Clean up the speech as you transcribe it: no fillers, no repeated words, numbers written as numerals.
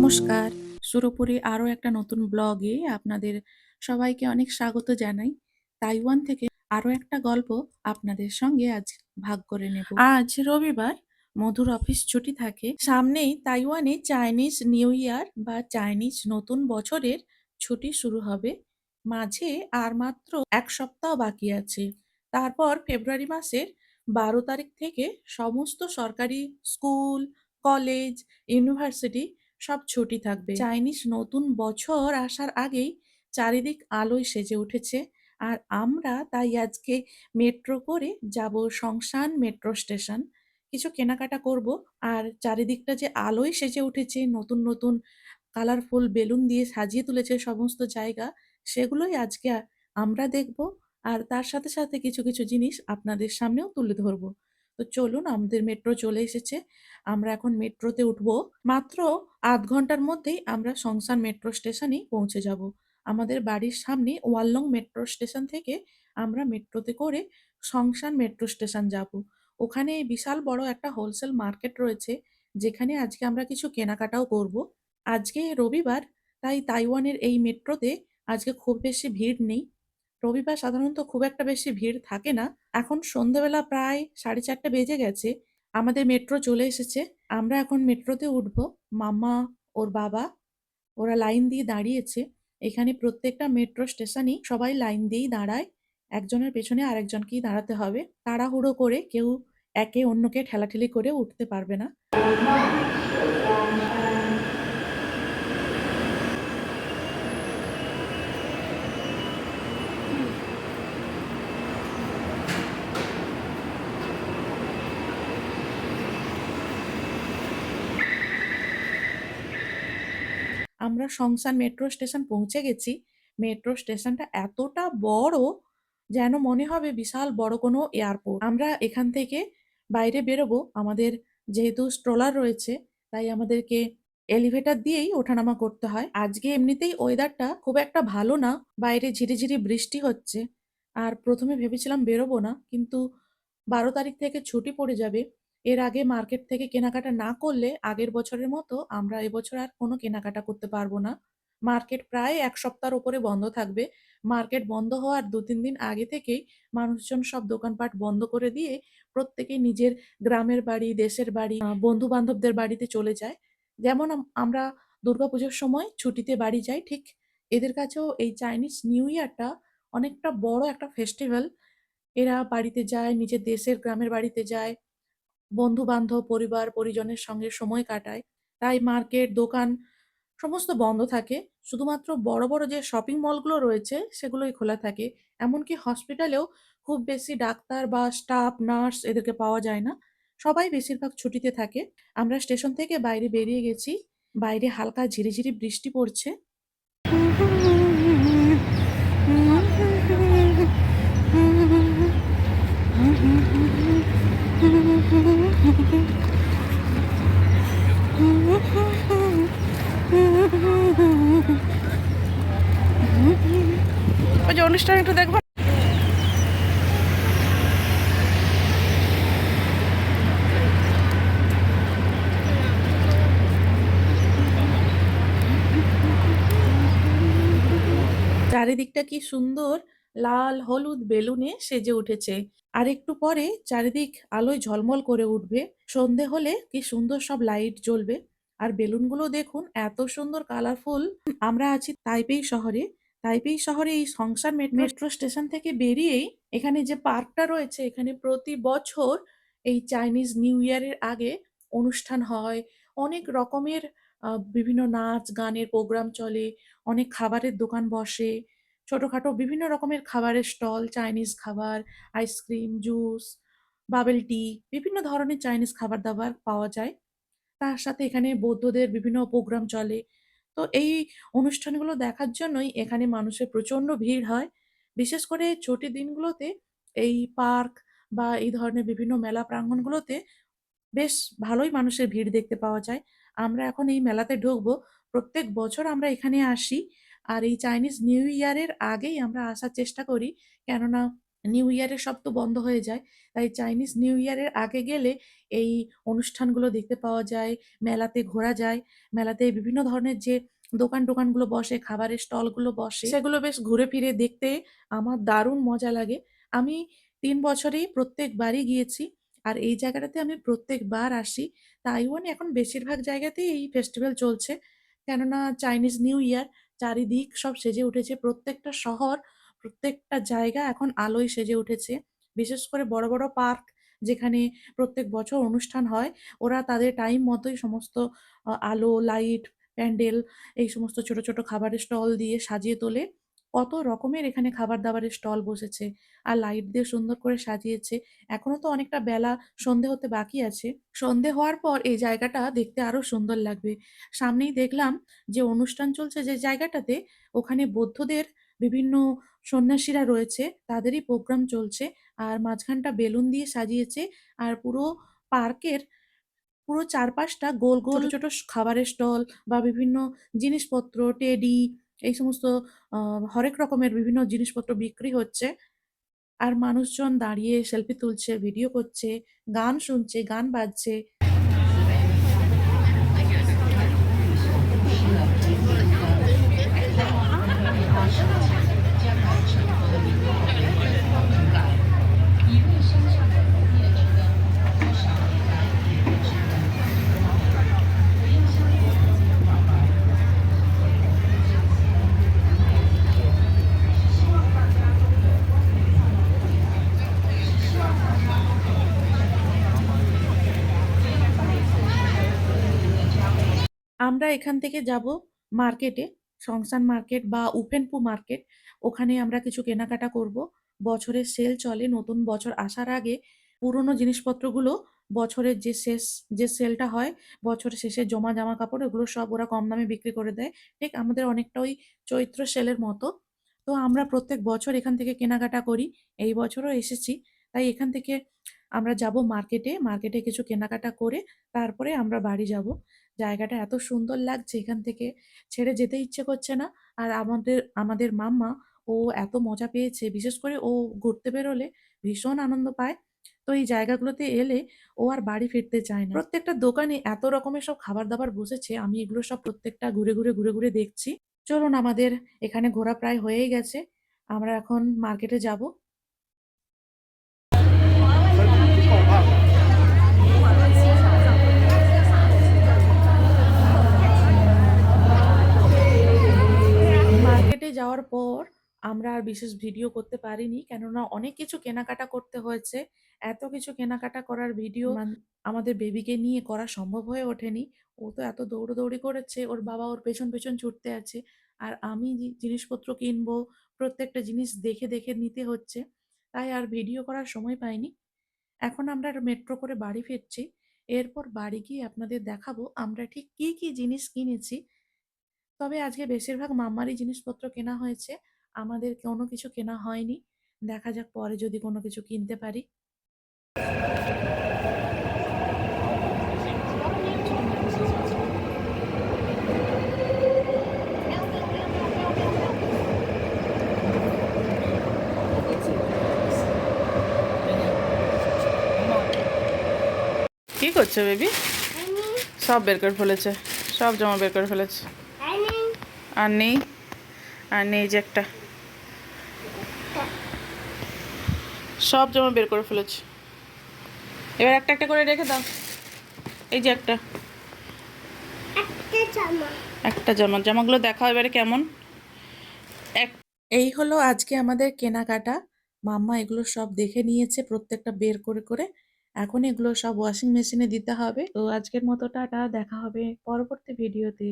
নমস্কার। সুরপুরি আরো একটা নতুন ব্লগে আপনাদের সবাইকে অনেক স্বাগত জানাই। তাইওয়ান থেকে আরো একটা গল্প আপনাদের সঙ্গে আজ ভাগ করে নেব। আজ রবিবার, মধুর অফিস ছুটি থাকে। সামনেই তাইওয়ানে চাইনিজ নিউ ইয়ার বা চাইনিজ নতুন বছরের ছুটি শুরু হবে। মাঝে আর মাত্র ১ সপ্তাহ বাকি আছে। তারপর ফেব্রুয়ারি মাসের ১২ তারিখ থেকে সমস্ত সরকারি স্কুল, কলেজ, ইউনিভার্সিটি সব ছুটি থাকবে। চাইনিজ নতুন বছর আসার আগেই চারিদিক আলোয় সেজে উঠেছে। আর আমরা তাই আজকে মেট্রো করে যাব সংশান মেট্রো স্টেশন। কিছু কেনাকাটা করব। আর চারিদিকটা যে আলোয় সেজে উঠেছে, নতুন নতুন কালারফুল বেলুন দিয়ে সাজিয়ে তুলেছে সমস্ত জায়গা, সেগুলোই আজকে আমরা দেখব। আর তার সাথে সাথে কিছু কিছু জিনিস আপনাদের সামনেও তুলে ধরবো। তো চলুন, আমাদের মেট্রো চলে এসেছে। আমরা এখন মেট্রোতে উঠবো। মাত্র ০.৫ ঘন্টার মধ্যেই আমরা সংসান মেট্রো স্টেশনেই পৌঁছে যাব। আমাদের বাড়ির সামনে ওয়াললং মেট্রো স্টেশন থেকে আমরা মেট্রোতে করে সংসান মেট্রো স্টেশন যাব। ওখানে বিশাল বড় একটা হোলসেল মার্কেট রয়েছে, যেখানে আজকে আমরা কিছু কেনাকাটাও করব। আজকে রবিবার, তাই তাইওয়ানের এই মেট্রোতে আজকে খুব বেশি ভিড় নেই। রবিবার সাধারণত খুব একটা বেশি ভিড় থাকে না। এখন সন্ধ্যেবেলা প্রায় ৪:৩০ বেজে গেছে। আমাদের মেট্রো চলে এসেছে। আমরা এখন মেট্রোতে উঠবো। মাম্মা, ওর বাবা, ওরা লাইন দিয়ে দাঁড়িয়েছে। এখানে প্রত্যেকটা মেট্রো স্টেশনেই সবাই লাইন দিয়েই দাঁড়ায়। একজনের পেছনে আরেকজনকেই দাঁড়াতে হবে। তাড়াহুড়ো করে কেউ একে অন্যকে ঠেলাঠেলি করে উঠতে পারবে না। আমরা সংসান মেট্রো স্টেশন পৌঁছে গেছি। মেট্রো স্টেশনটা এতটা বড়, যেন মনে হবে বিশাল বড় কোনো এয়ারপোর্ট। আমরা এখান থেকে বাইরে বেরোবো। আমাদের যেহেতু স্ট্রলার রয়েছে, তাই আমাদেরকে এলিভেটর দিয়েই ওঠানামা করতে হয়। আজকে এমনিতেই ওয়েদারটা খুব একটা ভালো না। বাইরে ঝিরিঝিরি বৃষ্টি হচ্ছে। আর ১ম এ ভেবেছিলাম বেরোবো না। কিন্তু ১২ তারিখ থেকে ছুটি পড়ে যাবে। এর আগে মার্কেট থেকে কেনাকাটা না করলে আগের বছরের মতো আমরা এবছর আর কোনো কেনাকাটা করতে পারবো না। মার্কেট প্রায় ১ সপ্তাহের উপরে বন্ধ থাকবে। মার্কেট বন্ধ হওয়ার ২-৩ দিন আগে থেকেই মানুষজন সব দোকানপাট বন্ধ করে দিয়ে প্রত্যেকে নিজের গ্রামের বাড়ি, দেশের বাড়ি, বন্ধু-বান্ধবদের বাড়িতে চলে যায়। যেমন আমরা দুর্গাপুজোর সময় ছুটিতে বাড়ি যাই, ঠিক এদের কাছেও এই চাইনিজ নিউ ইয়ারটা অনেকটা বড় একটা ফেস্টিভ্যাল। এরা বাড়িতে যায়, নিজের দেশের গ্রামের বাড়িতে যায়। বন্ধু-বান্ধব, পরিবার-পরিজনের সঙ্গে সময় কাটায়। তাই মার্কেট, দোকান সমস্ত বন্ধ থাকে। শুধুমাত্র বড়, বড় যে শপিং মলগুলো রয়েছে সেগুলোই খোলা থাকে। এমনকি হসপিটালেও খুব বেশি ডাক্তার বা স্টাফ, নার্স এদেরকে পাওয়া যায় না। সবাই বেশিরভাগ ছুটিতে থাকে। আমরা স্টেশন থেকে বাইরে বেরিয়ে গেছি। বাইরে হালকা ঝিরিঝিরি বৃষ্টি পড়ছে। ওই যে অনুষ্ঠান একটু দেখবো। চারিদিকটা কি সুন্দর লাল হলুদ বেলুনে সেজে উঠেছে। আর একটু পরে চারিদিক আলোয় ঝলমল করে উঠবে। সন্ধে হলে কি সুন্দর সব লাইট জ্বলবে। আর বেলুনগুলো দেখুন এত সুন্দর কালারফুল। আমরা আছি তাইপেই শহরে। তাইপেই শহরে এই সংসার মেট্রো স্টেশন থেকে বেরিয়েই এখানে যে পার্কটা রয়েছে, এখানে প্রতি বছর এই চাইনিজ নিউ ইয়ারের আগে অনুষ্ঠান হয়। অনেক রকমের বিভিন্ন নাচ গানের প্রোগ্রাম চলে। অনেক খাবারের দোকান বসে। ছোটখাটো বিভিন্ন রকমের খাবারের স্টল, চাইনিজ খাবার, আইসক্রিম, জুস, বাবেল টি, বিভিন্ন ধরনের চাইনিজ খাবার-দাবার পাওয়া যায়। তার সাথে এখানে বৌদ্ধদের বিভিন্ন প্রোগ্রাম চলে। তো এই অনুষ্ঠানগুলো দেখার জন্যই এখানে মানুষের প্রচণ্ড ভিড় হয়। বিশেষ করে ছুটির দিনগুলোতে এই পার্ক বা এই ধরনের বিভিন্ন মেলা প্রাঙ্গণগুলোতে বেশ ভালোই মানুষের ভিড় দেখতে পাওয়া যায়। আমরা এখন এই মেলাতে ঢুকবো। প্রত্যেক বছর আমরা এখানে আসি। আর এই চাইনিজ নিউ ইয়ারের আগেই আমরা আসার চেষ্টা করি। কেননা নিউ ইয়ারের সব তো বন্ধ হয়ে যায়। তাই চাইনিজ নিউ ইয়ারের আগে গেলে এই অনুষ্ঠানগুলো দেখতে পাওয়া যায়, মেলাতে ঘোরা যায়। মেলাতে বিভিন্ন ধরনের যে দোকান-টোকানগুলো বসে, খাবারের স্টলগুলো বসে, সেগুলো বেশ ঘুরে ফিরে দেখতে আমার দারুণ মজা লাগে। আমি ৩ বছরেই প্রত্যেকবারই গিয়েছি। আর এই জায়গাটাতে আমি প্রত্যেকবার আসি। তাইওয়ানে এখন বেশিরভাগ জায়গাতেই এই ফেস্টিভ্যাল চলছে। কেননা চাইনিজ নিউ ইয়ার, চারিদিক সব সেজে উঠেছে। প্রত্যেকটা শহর, প্রত্যেকটা জায়গা এখন আলোয় সেজে উঠেছে। বিশেষ করে বড়, বড় পার্ক যেখানে প্রত্যেক বছর অনুষ্ঠান হয়, ওরা তাদের টাইম মতোই সমস্ত আলো, লাইট, প্যান্ডেল এই সমস্ত ছোট, ছোট খাবারের স্টল দিয়ে সাজিয়ে তোলে। কত রকমের এখানে খাবার-দাবারের স্টল বসেছে। আর লাইট দিয়ে সুন্দর করে সাজিয়েছে। এখনো তো অনেকটা বেলা, সন্ধে হতে বাকি আছে। সন্ধে হওয়ার পর এই জায়গাটা দেখতে আরো সুন্দর লাগবে। সামনেই দেখলাম যে অনুষ্ঠান চলছে যে জায়গাটাতে, ওখানে বৌদ্ধদের বিভিন্ন সন্ন্যাসীরা রয়েছে, তাদেরই প্রোগ্রাম চলছে। আর মাঝখানটা বেলুন দিয়ে সাজিয়েছে। আর পুরো পার্কের পুরো চারপাশটা গোল, গোল ছোট, ছোট খাবারের স্টল বা বিভিন্ন জিনিসপত্র, টেডি এই সমস্ত আ হরেক রকমের বিভিন্ন জিনিসপত্র বিক্রি হচ্ছে। আর মানুষজন দাঁড়িয়ে সেলফি তুলছে, ভিডিও করছে, গান শুনছে, গান বাজছে। আমরা এখান থেকে যাব মার্কেটে, সংসান মার্কেট বা উফেনপু মার্কেট। ওখানে আমরা কিছু কেনাকাটা করব। বছরের সেল চলে, নতুন বছর আসার আগে পুরনো জিনিসপত্রগুলো বছরের যে সেলটা হয়, বছরের শেষে জমা জামাকাপড় ওগুলো সব ওরা কম দামে বিক্রি করে দেয়। ঠিক আমাদের অনেকটা ওই চৈত্র সেলের মতো। তো আমরা প্রত্যেক বছর এখান থেকে কেনাকাটা করি। এই বছরও এসেছি। তাই এখান থেকে আমরা যাব মার্কেটে, মার্কেটে কিছু কেনাকাটা করে তারপরে আমরা বাড়ি যাব। জায়গাটা এত সুন্দর লাগছে, এখান থেকে ছেড়ে যেতে ইচ্ছে করছে না। আর আমাদের মাম্মা, ও এত মজা পেয়েছে। বিশেষ করে ও ঘুরতে বেরোলে ভীষণ আনন্দ পায়। তো এই জায়গাগুলোতে এলে ও আর বাড়ি ফিরতে চায় না। প্রত্যেকটা দোকানে এত রকমের সব খাবার-দাবার বসেছে, আমি এগুলো সব প্রত্যেকটা ঘুরে ঘুরে দেখছি। চলুন, আমাদের এখানে ঘোরা প্রায় হয়েই গেছে। আমরা এখন মার্কেটে যাব। মার্কেটে যাওয়ার পর আমরা আর বিশেষ ভিডিও করতে পারিনি। কেননা অনেক কিছু কেনাকাটা করতে হয়েছে। এত কিছু কেনাকাটা করার ভিডিও আমাদের বেবিকে নিয়ে করা সম্ভব হয়ে ওঠেনি। ও তো এত দৌড়াদৌড়ি করেছে, ওর বাবা ওর পেছন, পেছন ছুটতে আছে। আর আমি জিনিসপত্র কিনবো, প্রত্যেকটা জিনিস দেখে নিতে হচ্ছে। তাই আর ভিডিও করার সময় পাইনি। এখন আমরা মেট্রো করে বাড়ি ফিরছি। এরপর বাড়ি গিয়ে আপনাদের দেখাবো আমরা ঠিক কি জিনিস কিনেছি। তবে আজকে বেশিরভাগ মাম্মারই জিনিসপত্র কেনা হয়েছে। আমাদের কোনো কিছু কেনা হয়নি। দেখা যাক পরে যদি কোনো কিছু কিনতে পারি। কি করছো বেবি? সব বের করে ফেলেছে, সব জামা বের করে ফেলেছে। আর নেই, আর নেই যে একটা, সব জামা বের করে ফেলেছে। এবার একটা একটা করে রেখে দাও। এই যে একটা জামা, জামাগুলো দেখাও এবারে কেমন। এই হলো আজকে আমাদের কেনাকাটা। মাম্মা এগুলো সব দেখে নিয়েছে প্রত্যেকটা বের করে। এখন এগুলো সব ওয়াশিং মেশিনে দিতে হবে। তো আজকের মতো টাটা, দেখা হবে পরবর্তী ভিডিওতে।